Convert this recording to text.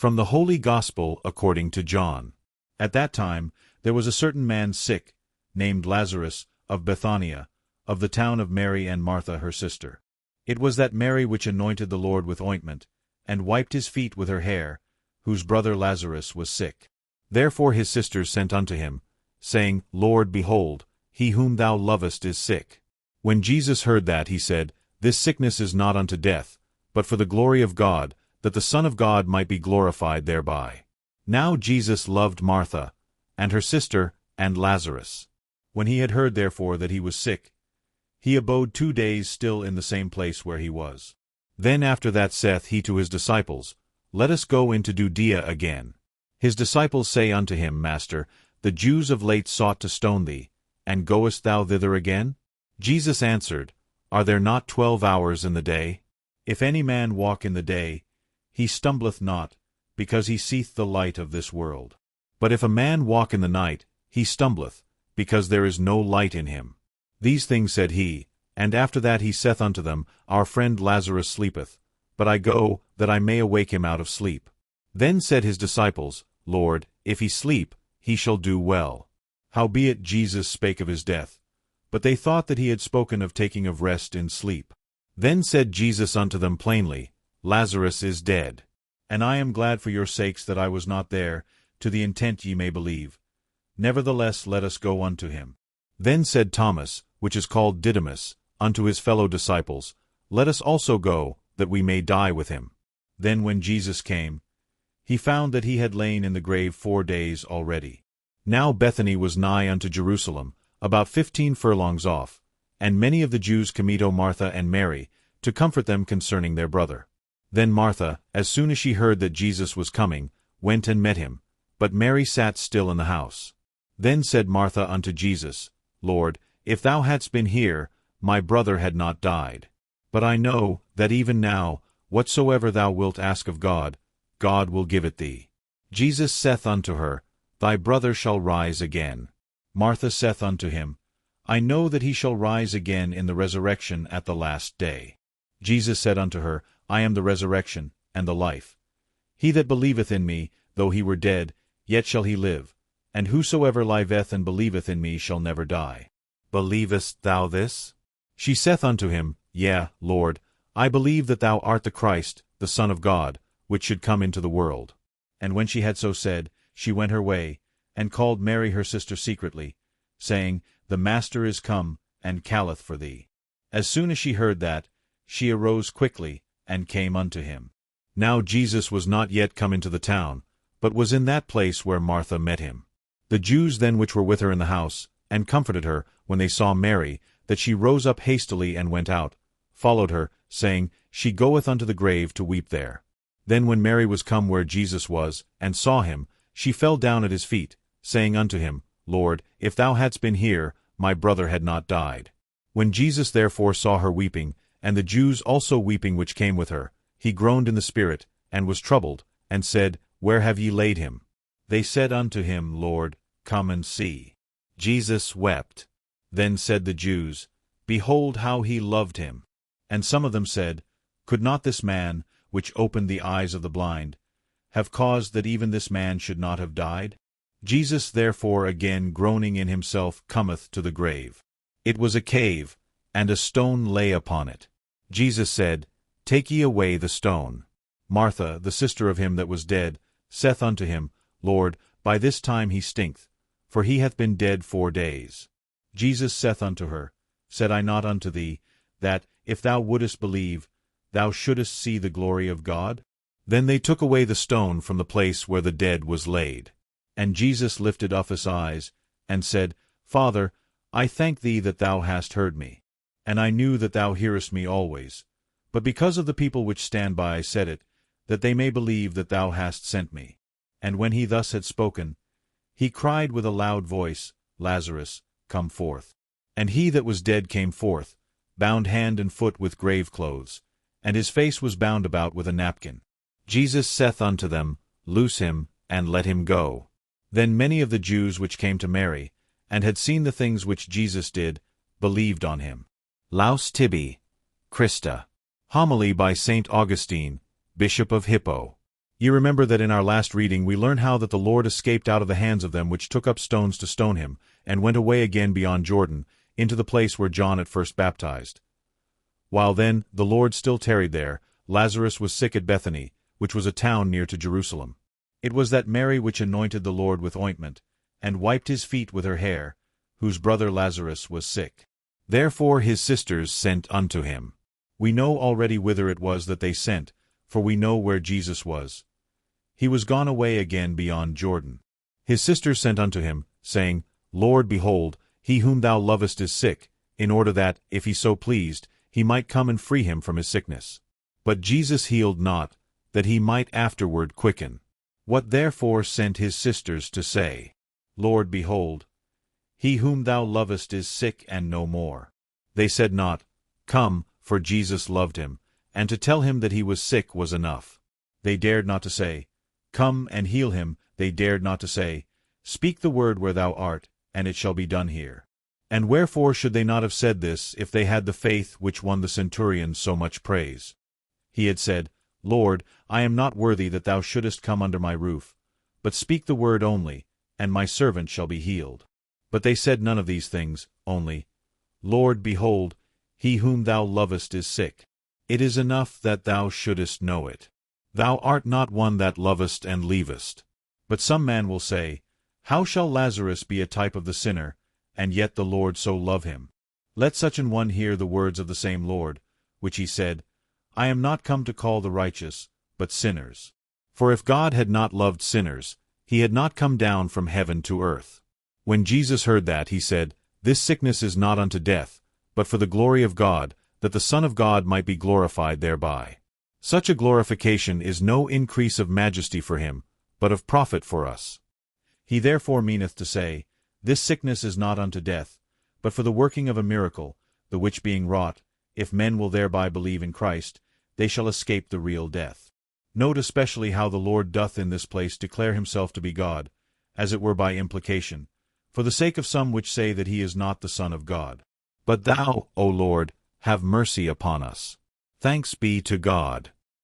From the Holy Gospel according to John. At that time there was a certain man sick, named Lazarus, of Bethania, of the town of Mary and Martha her sister. It was that Mary which anointed the Lord with ointment, and wiped his feet with her hair, whose brother Lazarus was sick. Therefore his sisters sent unto him, saying, Lord, behold, he whom thou lovest is sick. When Jesus heard that, he said, This sickness is not unto death, but for the glory of God, that the Son of God might be glorified thereby. Now Jesus loved Martha, and her sister, and Lazarus. When he had heard therefore that he was sick, he abode 2 days still in the same place where he was. Then after that saith he to his disciples, Let us go into Judea again. His disciples say unto him, Master, the Jews of late sought to stone thee, and goest thou thither again? Jesus answered, Are there not 12 hours in the day? If any man walk in the day, he stumbleth not, because he seeth the light of this world. But if a man walk in the night, he stumbleth, because there is no light in him. These things said he, and after that he saith unto them, Our friend Lazarus sleepeth, but I go, that I may awake him out of sleep. Then said his disciples, Lord, if he sleep, he shall do well. Howbeit Jesus spake of his death, but they thought that he had spoken of taking of rest in sleep. Then said Jesus unto them plainly, Lazarus is dead. And I am glad for your sakes that I was not there, to the intent ye may believe. Nevertheless let us go unto him. Then said Thomas, which is called Didymus, unto his fellow disciples, Let us also go, that we may die with him. Then when Jesus came, he found that he had lain in the grave 4 days already. Now Bethany was nigh unto Jerusalem, about 15 furlongs off, and many of the Jews come to Martha and Mary, to comfort them concerning their brother. Then Martha, as soon as she heard that Jesus was coming, went and met him, but Mary sat still in the house. Then said Martha unto Jesus, Lord, if thou hadst been here, my brother had not died. But I know that even now, whatsoever thou wilt ask of God, God will give it thee. Jesus saith unto her, Thy brother shall rise again. Martha saith unto him, I know that he shall rise again in the resurrection at the last day. Jesus said unto her, I am the resurrection, and the life. He that believeth in me, though he were dead, yet shall he live, and whosoever liveth and believeth in me shall never die. Believest thou this? She saith unto him, Yea, Lord, I believe that thou art the Christ, the Son of God, which should come into the world. And when she had so said, she went her way, and called Mary her sister secretly, saying, The Master is come, and calleth for thee. As soon as she heard that, she arose quickly, and came unto him. Now Jesus was not yet come into the town, but was in that place where Martha met him. The Jews then which were with her in the house, and comforted her, when they saw Mary, that she rose up hastily and went out, followed her, saying, She goeth unto the grave to weep there. Then when Mary was come where Jesus was, and saw him, she fell down at his feet, saying unto him, Lord, if thou hadst been here, my brother had not died. When Jesus therefore saw her weeping, and the Jews also weeping which came with her, he groaned in the spirit, and was troubled, and said, Where have ye laid him? They said unto him, Lord, come and see. Jesus wept. Then said the Jews, Behold how he loved him. And some of them said, Could not this man, which opened the eyes of the blind, have caused that even this man should not have died? Jesus therefore again groaning in himself cometh to the grave. It was a cave, and a stone lay upon it. Jesus said, Take ye away the stone. Martha, the sister of him that was dead, saith unto him, Lord, by this time he stinketh, for he hath been dead 4 days. Jesus saith unto her, Said I not unto thee, that, if thou wouldest believe, thou shouldest see the glory of God? Then they took away the stone from the place where the dead was laid. And Jesus lifted up his eyes, and said, Father, I thank thee that thou hast heard me. And I knew that thou hearest me always. But because of the people which stand by I said it, that they may believe that thou hast sent me. And when he thus had spoken, he cried with a loud voice, Lazarus, come forth. And he that was dead came forth, bound hand and foot with grave clothes, and his face was bound about with a napkin. Jesus saith unto them, Loose him, and let him go. Then many of the Jews which came to Mary, and had seen the things which Jesus did, believed on him. Laus tibi, Christa. Homily by St. Augustine, Bishop of Hippo. Ye remember that in our last reading we learned how that the Lord escaped out of the hands of them which took up stones to stone him, and went away again beyond Jordan, into the place where John at first baptized. While then the Lord still tarried there, Lazarus was sick at Bethany, which was a town near to Jerusalem. It was that Mary which anointed the Lord with ointment, and wiped his feet with her hair, whose brother Lazarus was sick. Therefore his sisters sent unto him. We know already whither it was that they sent, for we know where Jesus was. He was gone away again beyond Jordan. His sisters sent unto him, saying, Lord, behold, he whom thou lovest is sick, in order that, if he so pleased, he might come and free him from his sickness. But Jesus healed not, that he might afterward quicken. What therefore sent his sisters to say, Lord, behold, he whom thou lovest is sick, and no more? They said not, Come, for Jesus loved him, and to tell him that he was sick was enough. They dared not to say, Come and heal him. They dared not to say, Speak the word where thou art, and it shall be done here. And wherefore should they not have said this, if they had the faith which won the centurion so much praise? He had said, Lord, I am not worthy that thou shouldest come under my roof, but speak the word only, and my servant shall be healed. But they said none of these things, only, Lord, behold, he whom thou lovest is sick. It is enough that thou shouldest know it. Thou art not one that lovest and leavest. But some man will say, How shall Lazarus be a type of the sinner, and yet the Lord so love him? Let such an one hear the words of the same Lord, which he said, I am not come to call the righteous, but sinners. For if God had not loved sinners, he had not come down from heaven to earth. When Jesus heard that, he said, This sickness is not unto death, but for the glory of God, that the Son of God might be glorified thereby. Such a glorification is no increase of majesty for him, but of profit for us. He therefore meaneth to say, This sickness is not unto death, but for the working of a miracle, the which being wrought, if men will thereby believe in Christ, they shall escape the real death. Note especially how the Lord doth in this place declare himself to be God, as it were by implication, for the sake of some which say that he is not the Son of God. But thou, O Lord, have mercy upon us. Thanks be to God.